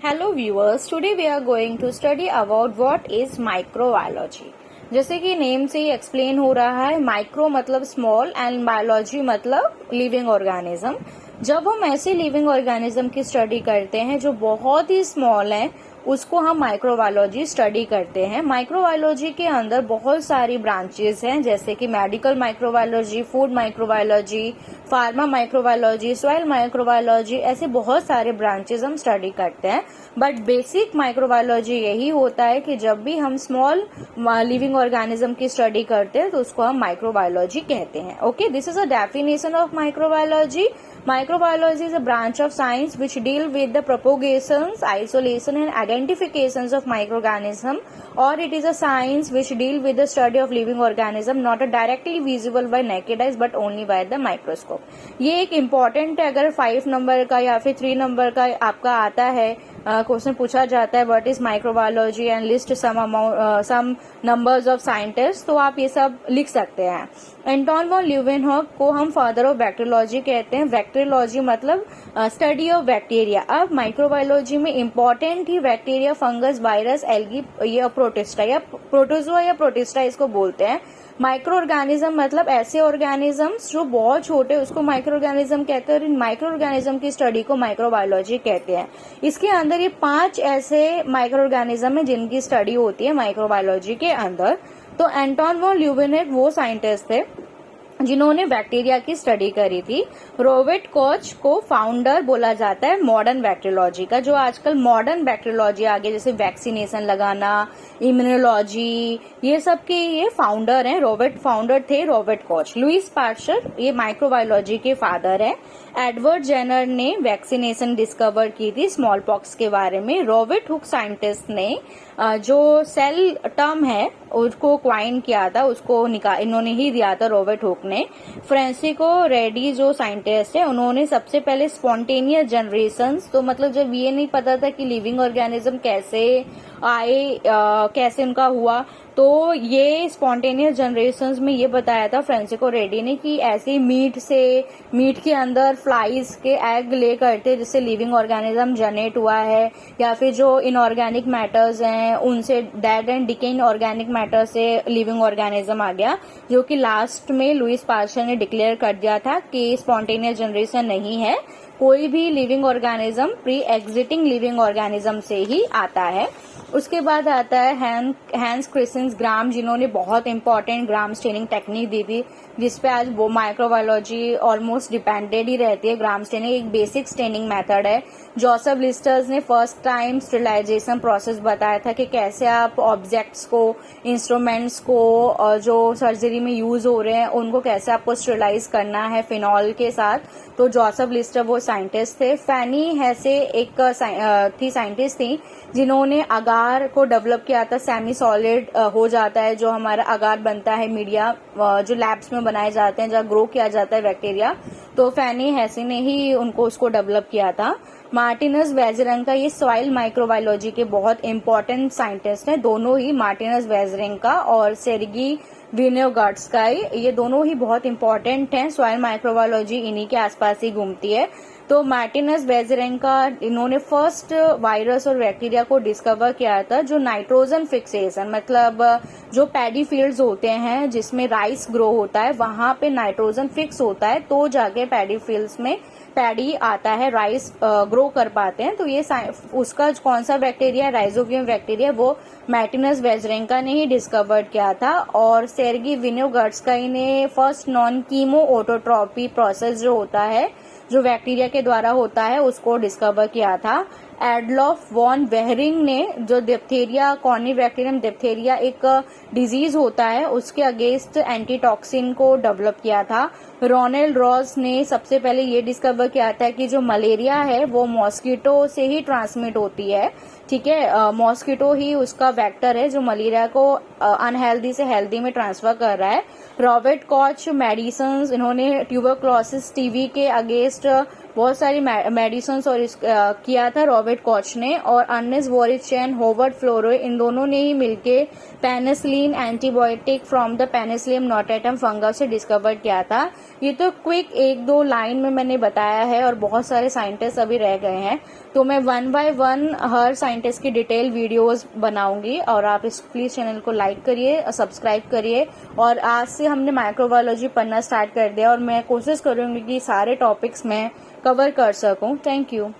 Hello viewers, today we are going to study about what is microbiology। जैसे कि name से ही explain हो रहा है, माइक्रो मतलब स्मॉल एंड बायोलॉजी मतलब लिविंग ऑर्गेनिज्म। जब हम ऐसे लिविंग ऑर्गेनिज्म की स्टडी करते हैं जो बहुत ही स्मॉल है, उसको हम माइक्रोबायोलॉजी स्टडी करते हैं। माइक्रोबायोलॉजी के अंदर बहुत सारी ब्रांचेस हैं, जैसे कि medical microbiology, food microbiology, pharma microbiology, soil microbiology, ऐसे बहुत सारे ब्रांचेस हम स्टडी करते हैं। बट बेसिक माइक्रोबायोलॉजी यही होता है कि जब भी हम स्मॉल लिविंग ऑर्गेनिज्म की स्टडी करते हैं तो उसको हम माइक्रोबायोलॉजी कहते हैं। Okay, this is a definition of microbiology. Microbiology is a branch of science which deal with the propagations, isolation and identifications of microorganism, or it is a science which deal with the study of living organism not directly visible by naked eyes but only by the microscope। ये एक important है, अगर 5 number का या फिर 3 number का आपका आता है क्वेश्चन पूछा जाता है what is microbiology and list some numbers of scientist, तो आप ये सब लिख सकते हैं। एंटोन वॉन ल्यूवेनहॉक को हम फादर ऑफ बैक्टीरियोलॉजी कहते हैं। बैक्टीरियोलॉजी मतलब स्टडी ऑफ बैक्टीरिया। अब माइक्रोबायोलॉजी में इम्पोर्टेंट ही बैक्टीरिया, फंगस, वायरस, एल्गी, ये प्रोटिस्टा या प्रोटोजोआ या प्रोटिस्टा इसको बोलते हैं। माइक्रो ऑर्गेनिज्म मतलब ऐसे ऑर्गेनिजम्स जो बहुत छोटे, उसको माइक्रो ऑर्गेनिज्म कहते हैं, और इन माइक्रो ऑर्गेनिज्म की स्टडी को माइक्रोबायोलॉजी कहते हैं। इसके अंदर ये 5 ऐसे माइक्रो ऑर्गेनिज्म है जिनकी स्टडी होती है माइक्रोबायोलॉजी के अंदर। तो एंटोन वॉन ल्यूवेनहॉक वो साइंटिस्ट थे जिन्होंने बैक्टीरिया की स्टडी करी थी। रॉबर्ट कॉच को फाउंडर बोला जाता है मॉडर्न बैक्टीरियोलॉजी का। जो आजकल मॉडर्न बैक्टीरियोलॉजी आ गई, जैसे वैक्सीनेशन लगाना, इम्यूनोलॉजी, ये सब के ये फाउंडर हैं। फाउंडर थे रॉबर्ट कॉच। लुइस पास्चर ये माइक्रोबायोलॉजी के फादर है। एडवर्ड जेनर ने वैक्सीनेशन डिस्कवर की थी स्मॉल पॉक्स के बारे में। रॉबर्ट हुक साइंटिस्ट ने जो सेल टर्म है उसको क्वाइन किया था, उसको इन्होंने ही दिया था रॉबर्ट हुक ने। फ्रांसिस्को रेडी जो साइंटिस्ट है, उन्होंने सबसे पहले स्पॉन्टेनियस जनरेशंस, तो मतलब जब ये नहीं पता था कि लिविंग ऑर्गेनिज्म कैसे आए, कैसे उनका हुआ, तो ये स्पॉन्टेनियस जनरेशंस में ये बताया था फ्रांसिस्को रेडी ने कि ऐसे मीट के अंदर फ्लाइज के एग ले करते जिससे लिविंग ऑर्गेनिज्म जनरेट हुआ है, या फिर जो इनऑर्गेनिक मैटर्स हैं उनसे dead and decaying organic matter से लिविंग ऑर्गेनिज्म आ गया, जो कि लास्ट में लुइस पास्चर ने डिक्लेयर कर दिया था कि स्पॉन्टेनियस जनरेशन नहीं है, कोई भी living organism pre exiting living organism से ही आता है। उसके बाद आता है हैंस क्रिस्टियन ग्राम, जिन्होंने बहुत इंपॉर्टेंट ग्राम स्टेनिंग टेक्निक दी थी, जिसपे आज वो माइक्रोबायोलॉजी ऑलमोस्ट डिपेंडेड ही रहती है। ग्राम स्टेनिंग एक बेसिक स्टेनिंग मेथड है। जोसेफ लिस्टर्स ने फर्स्ट टाइम स्टेरिलाइजेशन प्रोसेस बताया था कि कैसे आप ऑब्जेक्ट्स को, इंस्ट्रूमेंट्स को जो सर्जरी में यूज हो रहे हैं उनको कैसे आपको स्टेरिलाइज करना है फिनॉल के साथ। तो जोसेफ लिस्टर वो साइंटिस्ट थे। फैनी हैसे एक साइंटिस्ट थी जिन्होंने अगार को डेवलप किया था। सेमी सॉलिड हो जाता है जो हमारा अगार बनता है, मीडिया जो लैब्स में बनाए जाते हैं जहाँ ग्रो किया जाता है बैक्टीरिया, तो फैनी हैसे ने ही उसको डेवलप किया था। मार्टिनस वेजरेंका ये सॉइल माइक्रोबायोलॉजी के बहुत इंपॉर्टेंट साइंटिस्ट हैं। दोनों ही, मार्टिनस वेजरेंका और सेर्गी विनेगार्ड्सका, ये दोनों ही बहुत इंपॉर्टेंट हैं। सॉइल माइक्रोबायोलॉजी इन्हीं के आसपास ही घूमती है। तो मार्टिनस वेजरेंका, इन्होंने फर्स्ट वायरस और बैक्टीरिया को डिस्कवर किया था जो नाइट्रोजन फिक्सेशन, मतलब जो पैडी फील्ड्स होते हैं जिसमें राइस ग्रो होता है, वहां पे नाइट्रोजन फिक्स होता है तो जाके पैडी फील्ड्स में पैडी आता है, राइस ग्रो कर पाते हैं। तो ये उसका कौन सा बैक्टीरिया, राइजोबियम बैक्टीरिया, वो मार्टिनस वेजरेंका ने ही डिस्कवर किया था। और सेर्गी विनेगार्ड्सका ने फर्स्ट नॉन कीमो ऑटोट्रॉपी प्रोसेस जो होता है, जो बैक्टीरिया के द्वारा होता है, उसको डिस्कवर किया था। एडलॉफ वॉन वेहरिंग ने जो डिप्थीरिया, कॉर्निबैक्टीरियम डिप्थीरिया एक डिजीज होता है, उसके अगेंस्ट एंटीटॉक्सिन को डेवलप किया था। रोनाल्ड रॉस ने सबसे पहले ये डिस्कवर किया था कि जो मलेरिया है वो मॉस्किटो से ही ट्रांसमिट होती है। ठीक है, मॉस्किटो ही उसका वेक्टर है जो मलेरिया को अनहेल्दी से हेल्दी में ट्रांसफर कर रहा है। रॉबर्ट कॉच मेडिसिन, इन्होंने ट्यूबरक्लोसिस, टीबी के अगेंस्ट बहुत सारी मेडिसिन और किया था रॉबर्ट कॉच ने। और अर्नेस्ट वॉरिचेन, होवर्ड फ्लोरो, इन दोनों ने ही मिलके penicillin antibiotic from the Penicillium notatum fungus से डिस्कवर किया था। ये तो क्विक 1-2 लाइन में मैंने बताया है और बहुत सारे साइंटिस्ट अभी रह गए हैं। तो मैं 1 बाय 1 हर साइंटिस्ट की डिटेल वीडियोस बनाऊंगी और आप इस प्लीज चैनल को लाइक करिए, सब्सक्राइब करिए। और आज से हमने माइक्रोबायोलॉजी पढ़ना स्टार्ट कर दिया और मैं कोशिश करूंगी कि सारे टॉपिक्स मैं कवर कर सकूं। Thank you.